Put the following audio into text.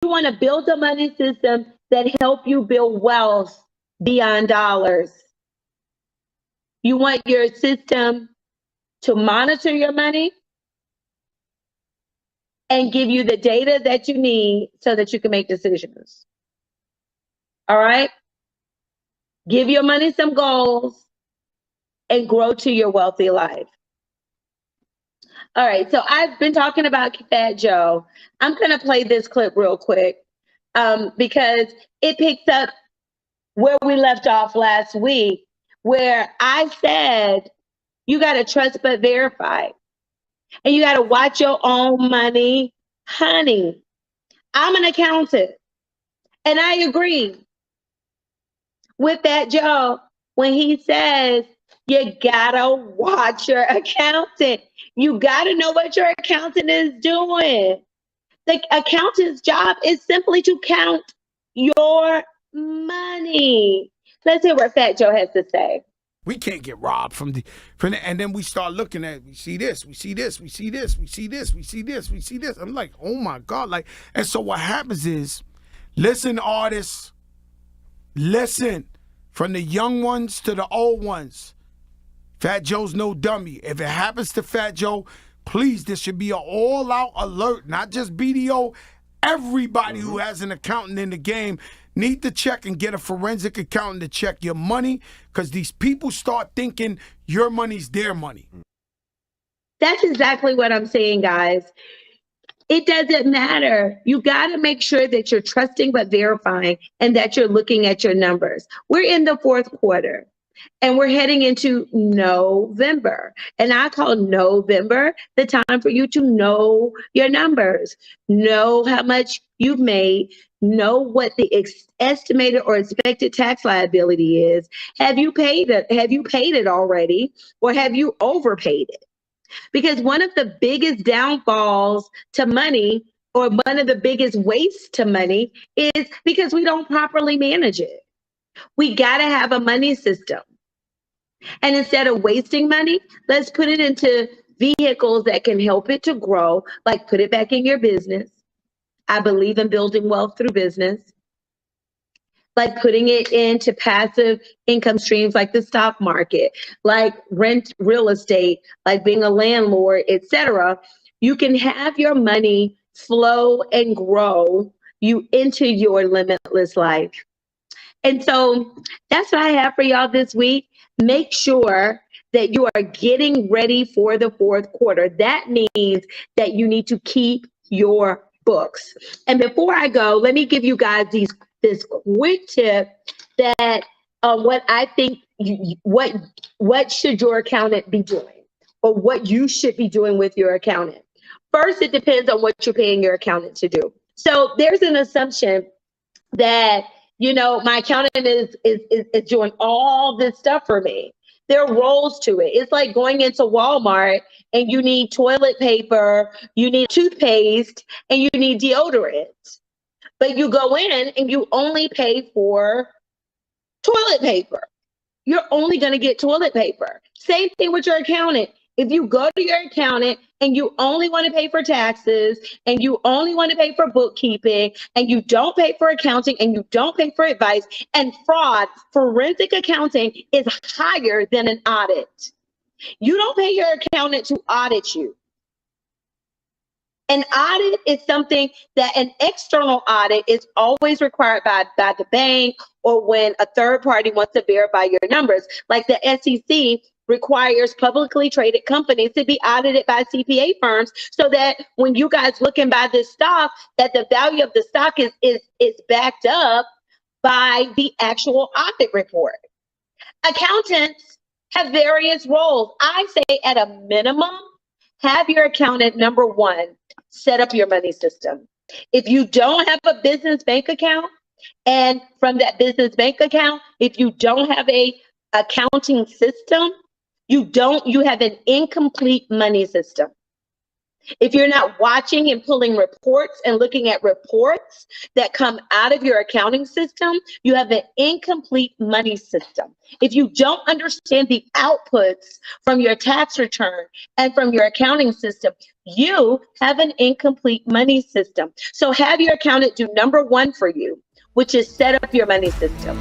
You want to build a money system that help you build wealth beyond dollars. You want your system to monitor your money and give you the data that you need so that you can make decisions. All right? Give your money some goals and grow to your wealthy life. All right, so I've been talking about Fat Joe. I'm going to play this clip real quick because it picks up where we left off last week, where I said you got to trust but verify. And you got to watch your own money, honey. I'm an accountant, and I agree with Fat Joe when he says you gotta watch your accountant. You gotta know what your accountant is doing. The accountant's job is simply to count your money. Let's hear what Fat Joe has to say. We can't get robbed from the, and then we start looking at, we see this, we see this, we see this, we see this, we see this, we see this. I'm like, oh my God. Like, and so what happens is, listen, artists, listen, from the young ones to the old ones. Fat Joe's no dummy. If it happens to Fat Joe, please, there should be an all-out alert, not just BDO. Everybody who has an accountant in the game need to check and get a forensic accountant to check your money, because these people start thinking your money's their money. That's exactly what I'm saying, guys. It doesn't matter. You got to make sure that you're trusting but verifying and that you're looking at your numbers. We're in the fourth quarter and we're heading into November. And I call November the time for you to know your numbers, know how much you've made, know what the estimated or expected tax liability is. Have you paid it? Have you paid it already? Or have you overpaid it? Because one of the biggest downfalls to money, or one of the biggest wastes to money, is because we don't properly manage it. We got to have a money system. And instead of wasting money, let's put it into vehicles that can help it to grow, like put it back in your business. I believe in building wealth through business. Like putting it into passive income streams like the stock market, like rent real estate, like being a landlord, etc. You can have your money flow and grow you into your limitless life. And so that's what I have for y'all this week. Make sure that you are getting ready for the fourth quarter. That means that you need to keep your books. And before I go, let me give you guys this quick tip that what I think what should your accountant be doing, or what you should be doing with your accountant. First, it depends on what you're paying your accountant to do. So there's an assumption that, you know, my accountant is doing all this stuff for me. There are roles to it. It's like going into Walmart and you need toilet paper, you need toothpaste, and you need deodorant. But you go in and you only pay for toilet paper. You're only going to get toilet paper. Same thing with your accountant. If you go to your accountant and you only want to pay for taxes, and you only want to pay for bookkeeping, and you don't pay for accounting, and you don't pay for advice and fraud, forensic accounting is higher than an audit. You don't pay your accountant to audit you. An audit is something that an external audit is always required by the bank, or when a third party wants to verify your numbers. Like the SEC requires publicly traded companies to be audited by CPA firms, so that when you guys look and buy this stock, that the value of the stock is backed up by the actual audit report. Accountants have various roles. I say at a minimum, have your accountant, number one, set up your money system. If you don't have a business bank account, and from that business bank account, if you don't have a accounting system, you have an incomplete money system. If you're not watching and pulling reports and looking at reports that come out of your accounting system, you have an incomplete money system. If you don't understand the outputs from your tax return and from your accounting system, you have an incomplete money system. So have your accountant do number one for you, which is set up your money system.